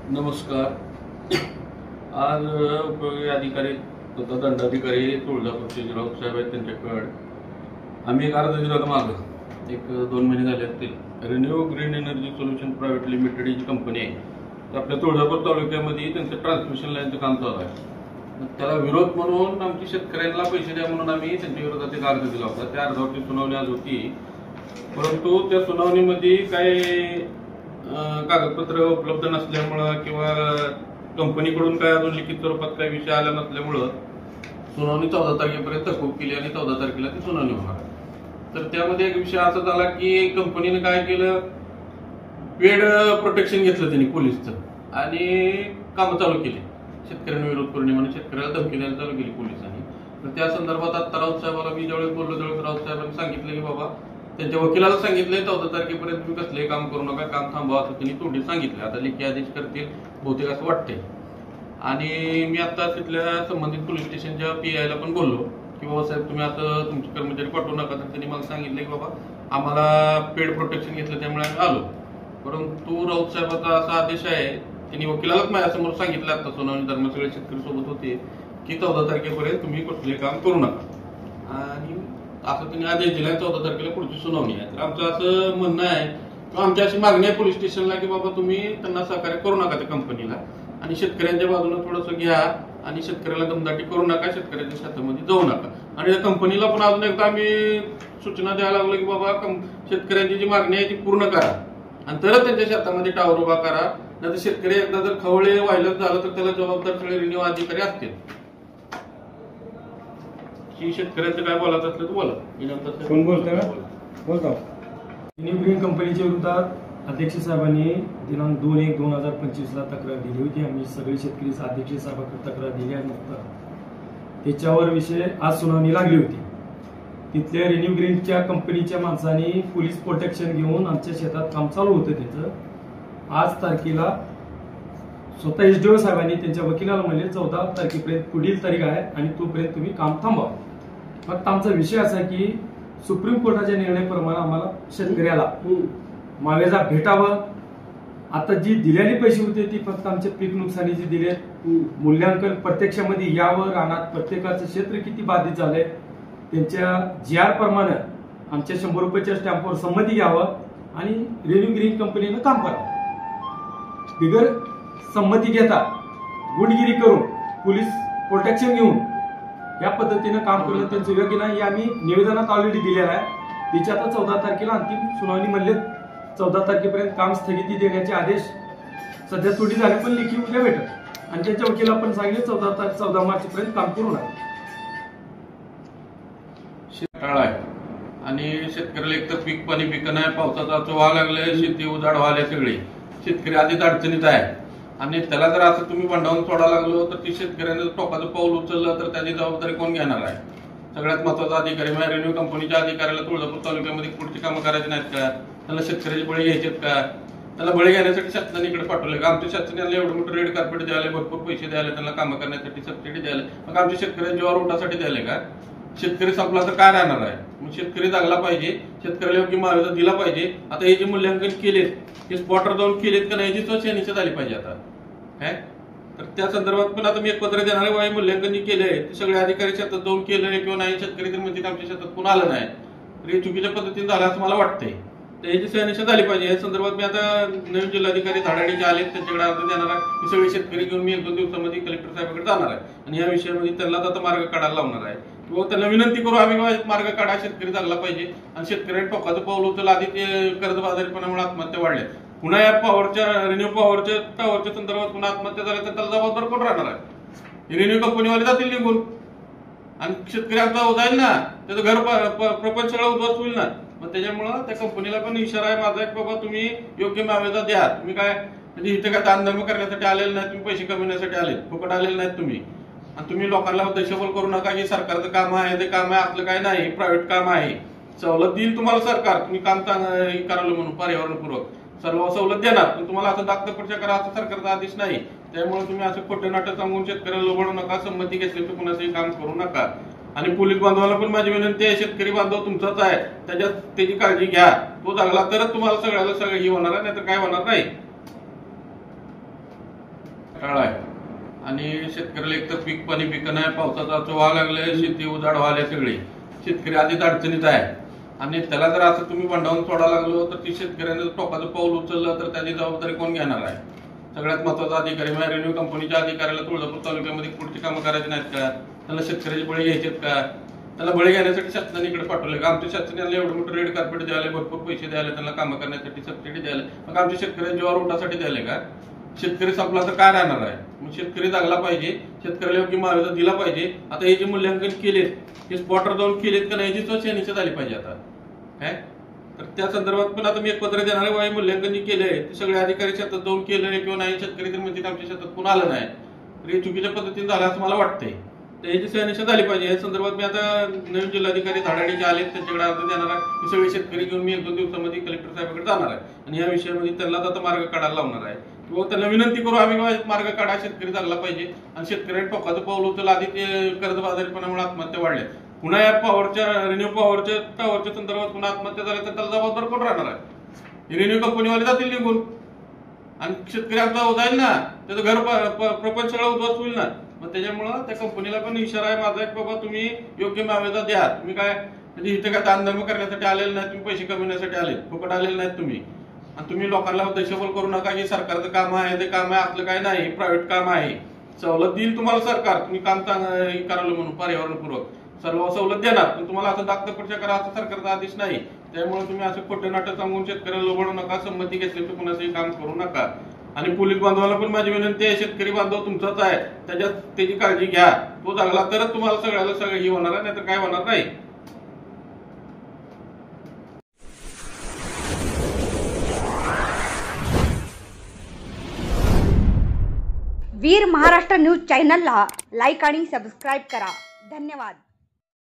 नमस्कार. आज उपयोगी अधिकारी तथा दंडाधिकारी तुळजापूरचे राऊत साहेब आहेत, त्यांच्याकडे आम्ही एक अर्ज दिला होता मागं, एक 2 महिने झाले असतील. Renew green energy solution private limited ही जी कंपनी आहे, तर आपल्या तुळजापूर तालुक्यामध्ये त्यांचं ट्रान्समिशन लाईनचं काम चालू आहे. त्याला विरोध म्हणून आमची शेतकऱ्यांना पैसे द्या म्हणून आम्ही त्यांच्या विरोधात एक अर्ज दिला होता. त्या अर्जावरती सुनावणी आज होती, परंतु त्या सुनावणीमध्ये काही कागदपत्र उपलब्ध नसल्यामुळं किंवा कंपनीकडून काय अजून लिखित स्वरूपात काही विषय आला नसल्यामुळं सुनावणी 14 तारखेपर्यंत तहकूब केली आणि 14 तारखेला ती सुनावणी होणार. तर त्यामध्ये एक विषय असा झाला की कंपनीने काय केलं, पेड प्रोटेक्शन घेतलं त्यांनी पोलिसचं आणि कामं चालू केली. शेतकऱ्यांना विरोध करू नये म्हणून शेतकऱ्याला धमकी द्यायला चालू केली पोलिसांनी. तर त्या संदर्भात आता राऊत साहेबाला मी ज्यावेळेस बोललो त्यावेळेस राऊत साहेबांनी सांगितलं की बाबा त्यांच्या वकिलाला सांगितलंय 14 तारखेपर्यंत तुम्ही कसलंही काम करू नका, काम थांबवा असं त्यांनी तोंडी सांगितलं. आता लेखी आदेश करतील बहुतेक असं वाटतंय. आणि मी आता तिथल्या संबंधित पोलीस स्टेशनच्या PI ला पण बोललो की बाबा साहेब तुम्ही आता तुमचे कर्मचारी पाठवू नका. तर त्यांनी मला सांगितलं की बाबा आम्हाला पेड प्रोटेक्शन घेतलं त्यामुळे आम्ही आलो. परंतु राऊत साहेबाचा असा आदेश आहे, त्यांनी वकिलालाच माझ्यासमोर सांगितलं आता सुनावणी दरम्यान सगळे शेतकरी सोबत होते की 14 तारखेपर्यंत तुम्ही कुठले काम करू नका. आणि असं त्यांनी आदेश दिला. 14 तारखेला पुढची सुनावणी आहे. तर आमचं असं म्हणणं आहे किंवा आमची अशी मागणी आहे पोलीस स्टेशनला की बाबा तुम्ही त्यांना सहकार्य करू नका त्या कंपनीला, आणि शेतकऱ्यांच्या बाजूने थोडंसं घ्या आणि शेतकऱ्याला दमदाटी करू नका, शेतकऱ्याच्या शेतामध्ये जाऊ नका. आणि त्या कंपनीला पण अजून एकदा आम्ही सूचना द्यायला लागलो की बाबा शेतकऱ्यांची जी मागणी आहे ती पूर्ण करा आणि तरच त्यांच्या शेतामध्ये टावर उभा करा. नाही तर शेतकरी एकदा जर खवळे व्हायलाच झालं तर त्याला जबाबदार सगळे रिन्यू अधिकारी असतील. की शेतकऱ्यांचं काय बोलायचं असलं तर बोला. कोण बोलतोय? बोलतो. रिन्यू ग्रीन कंपनीच्या विरोधात अध्यक्ष साहेबांनी दिनांक 2/1/2025 ला तक्रार दिली होती. आम्ही सगळे शेतकरी अध्यक्ष साहेबांकडे तक्रार दिली आणि त्याच्यावर विषय आज सुनावणी लागली होती. तिथल्या रिन्यू ग्रीनच्या कंपनीच्या माणसांनी पोलीस प्रोटेक्शन घेऊन आमच्या शेतात काम चालू होतं. त्याचं आज तारखेला स्वतः SDO साहेबांनी त्यांच्या वकिलाला म्हणले 14 तारखेपर्यंत पुढील तारीख आहे आणि तोपर्यंत तुम्ही काम थांबवा. फक्त आमचा विषय असा की सुप्रीम कोर्टाच्या निर्णयाप्रमाणे आम्हाला शेतकऱ्याला मावेजा भेटावं. आता जी दिलेली पैसे होते ती फक्त आमच्या पीक नुकसानीचे दिले, मूल्यांकन प्रत्यक्षामध्ये यावं, रानात प्रत्येकाचं क्षेत्र किती बाधित झालंय त्यांच्या GR प्रमाणे आमच्या 100 रुपयाच्या स्टॅम्पवर संमती घ्यावं आणि रिन्यू ग्रीन कंपनीनं काम करावं. बिगर संमती घेता गुंडगिरी करून पोलीस प्रोटेक्शन घेऊन या पद्धतीनं काम करणं त्यांचं योग्य नाही. हे आम्ही निवेदनात ऑलरेडी दिलेलं आहे. तिच्या आता 14 तारखेला अंतिम सुनावणी म्हणले 14 तारखेपर्यंत काम स्थगिती देण्याचे आदेश सध्या त्रुटी झाले पण लेखी उद्या भेटत आणि त्यांच्या वकिला पण सांगितले 14 मार्चपर्यंत काम करू नये. शेताळ आहे आणि शेतकऱ्याला एक तर पीक पाणी पिकं नाही, पावसाचा व्हावं लागलंय, शेती उजाड व्हायला सगळी शेतकरी आधीच अडचणीत आहे. आणि त्याला जर असं तुम्ही बंडावून सोडायला लागलो तर ती शेतकऱ्याने टोकाचं पाऊल उचललं तर त्याची जबाबदारी कोण घेणार आहे? सगळ्यात महत्वाचा अधिकारी म्हणजे रिन्यू कंपनीच्या अधिकाऱ्याला तुळजापूर तालुक्यामध्ये पुढची कामं करायची नाहीत का? त्याला शेतकऱ्याचे बळी घ्यायचेत का? त्याला बळी घेण्यासाठी शासनाने इकडे पाठवले का? आमच्या शासनाने एवढं मोठं रेड कार्पेट द्यायला, भरपूर पैसे द्यायला, त्यांना कामं करण्यासाठी सबसिडी द्यायला, मग आमच्या शेतकऱ्यांच्या जीवावर उठासाठी द्यायला का? शेतकरी संपला तर काय राहणार आहे? मग शेतकरी जागला पाहिजे, शेतकऱ्याला योग्य मार्ग दिला पाहिजे. आता हे जे मूल्यांकन केलेत ते स्पॉटवर जाऊन केलेत का नाही याची चौकशी निश्चित झाली पाहिजे आता काय. तर त्या संदर्भात पण आता मी एक पत्र देणार आहे. मूल्यांकन केलंय ते सगळे अधिकारी शेतात जाऊन केलंय किंवा नाही, शेतकरी तर म्हणतील आमच्या शेतात कोण आलं नाही, तर हे चुकीच्या पद्धतीने झालं असं मला वाटतंय. तर याची सहनिशा झाली पाहिजे. या संदर्भात मी आता नवीन जिल्हाधिकारी धाडाडीचे आले त्यांच्याकडे अर्ज देणार आहे. मी सगळे शेतकरी घेऊन मी 1-2 दिवसामध्ये कलेक्टर साहेबांकडे जाणार आहे आणि या विषयामध्ये त्यांना आता मार्ग काढायला लावणार आहे किंवा त्यांना विनंती करू आम्ही मार्ग काढा, शेतकरी जागला पाहिजे. आणि शेतकऱ्यांनी टोकाचं पाऊल उचललं. आधी ते कर्जबाजारीपणामुळे आत्महत्या वाढल्या, पुन्हा या पॉवरच्या रिन्यू पॉवरच्या टावरच्या संदर्भात पुन्हा आत्महत्या झाल्या तर त्याला जबाबदार कोण राहणार आहे? रिन्यू कंपनीवाले जातील निघून आणि शेतकऱ्यांचा जाईल ना, त्याचं घर प्रपंच सगळं उद्ध्वस्त होईल ना. मग त्याच्यामुळं त्या कंपनीला पण इशारा आहे माझा की बाबा तुम्ही योग्य मावेजा द्या. तुम्ही काय म्हणजे इथे काय दानधर्म करण्यासाठी आलेले नाही, तुम्ही पैसे कमवण्यासाठी आले, फुकट आलेले नाहीत तुम्ही. आणि तुम्ही लोकांना दशबल करू नका की सरकारचं काम आहे ते काम आहे, आपलं काय नाही, प्रायव्हेट काम आहे. सवलत देईल तुम्हाला सरकार, तुम्ही काम करावलं म्हणून पर्यावरणपूर्वक सर्व सवलत देणार, पण तुम्हाला असं दाखतपर्चा करा असं सरकारचा आदेश नाही. त्यामुळे तुम्ही असं खोटं नाटक सांगून शेतकऱ्याला लोबडू नका, संमती घेतली तर कुणाचंही काम करू नका. आणि पोलीस बांधवाला पण माझी विनंती आहे, शेतकरी बांधव तुमचाच आहे, त्याच्यात त्याची काळजी घ्या. तो जगला तरच तुम्हाला सगळ्याला सगळं हे होणार आहे, नाहीतर काय होणार नाही. टाळ आहे आणि शेतकऱ्याला एक तर पीक पाणी पिकं नाही, पावसाचा व्हावं लागले, शेती उजाड व्हायला सगळी. शेतकरी आधीच अडचणीत आहे आणि त्याला जर असं तुम्ही बंडावून सोडायला लागलो तर ती शेतकऱ्याने टोकाचं पाऊल उचललं तर त्याची जबाबदारी कोण घेणार आहे? सगळ्यात महत्वाचा अधिकारी म्हणजे रेव्हेन्यू कंपनीच्या अधिकाऱ्याला तुळजापूर तालुक्यामध्ये पुढची कामं करायची नाहीत का? त्याला शेतकऱ्याची बळी घ्यायचेत का? त्याला बळी घेण्यासाठी शासनाने इकडे पाठवले का? आमच्या शासनाने एवढं मोठं रेड कार्पेट द्यायला, भरपूर पैसे द्यायला, त्यांना कामं करण्यासाठी सबसिडी द्यायला, मग आमच्या शेतकऱ्याच्या जीवावर उठासाठी द्यायला का? शेतकरी संपला तर काय राहणार आहे? मग शेतकरी जागला पाहिजे, शेतकऱ्याला योग्य मुआवजा दिला पाहिजे. आता हे जे मूल्यांकन केलेत हे स्पॉटवर जाऊन केलेत का नाही याची चौकशी झाली पाहिजे आता काय. तर त्या संदर्भात पण आता मी एक पत्र देणार आहे, बाई मूल्यांकन जे केलंय ते सगळे अधिकारी शेतात जाऊन केलं किंवा नाही, शेतकरी तर म्हणतात आमच्या शेतात कोण आलं नाही, तर हे चुकीच्या पद्धतीने झालं असं मला वाटतंय. तर याची शहानिशा झाली पाहिजे. या संदर्भात मी आता नवीन जिल्हाधिकारी धाडाडीचे आले, त्यांच्याकडे अर्ज देणार आहे. हे सगळे शेतकरी घेऊन मी 1-2 दिवसामध्ये कलेक्टर साहेबांकडे जाणार आहे आणि या विषयामध्ये त्यांना आता मार्ग काढायला लावणार आहे किंवा त्यांना विनंती करू आम्ही मार्ग काढा, शेतकरी जगला पाहिजे. आणि शेतकऱ्यांनी टोकाचं पाऊल उचललं. आधी ते कर्जबाजारीपणामुळे आत्महत्या वाढल्या, पुन्हा या रिन्यू पॉवरच्या टावरच्या संदर्भात पुन्हा आत्महत्या झाल्या तर त्याला जबाबदार कोण राहणार आहे? रिन्यू कंपनीवाले जातील निघून आणि शेतकरी आमचा जाईल ना, त्याचं घर प्रपंच सगळं उद्ध्वस्त होईल ना. मग त्याच्यामुळं त्या कंपनीला पण इशारा आहे माझा, की बाबा तुम्ही योग्य मुआवजा द्या. तुम्ही काय म्हणजे इथे काय दानधर्म करण्यासाठी आलेले नाही, तुम्ही पैसे कमवण्यासाठी आले, फुकट आलेले नाहीत तुम्ही. आणि तुम्ही लोकांना देशबल करू नका की सरकारचं काम आहे, ते काम आहे, आपलं काय नाही, प्रायव्हेट काम आहे. सवलत देईल तुम्हाला सरकार, तुम्ही काम करावलं म्हणून पर्यावरणपूर्वक सर्व सवलत देणार, पण तुम्हाला असं दाखतपरच्या करा असं सरकारचा आदेश नाही. त्यामुळे तुम्ही असं खोटे नाटक सांगून शेतकऱ्याला लोबडू नका, संमती घेतली तर कुणाचंही काम करू नका. आणि पोलीस बांधवाला पण माझी विनंती आहे, शेतकरी बांधव तुमचाच आहे, त्याची काळजी घ्या. तो जगला तरच तुम्हाला सगळ्याला सगळं हे होणार आहे, नाही तर काय होणार नाही. वीर महाराष्ट्र न्यूज चॅनलला लाईक आणि सबस्क्राईब करा. धन्यवाद.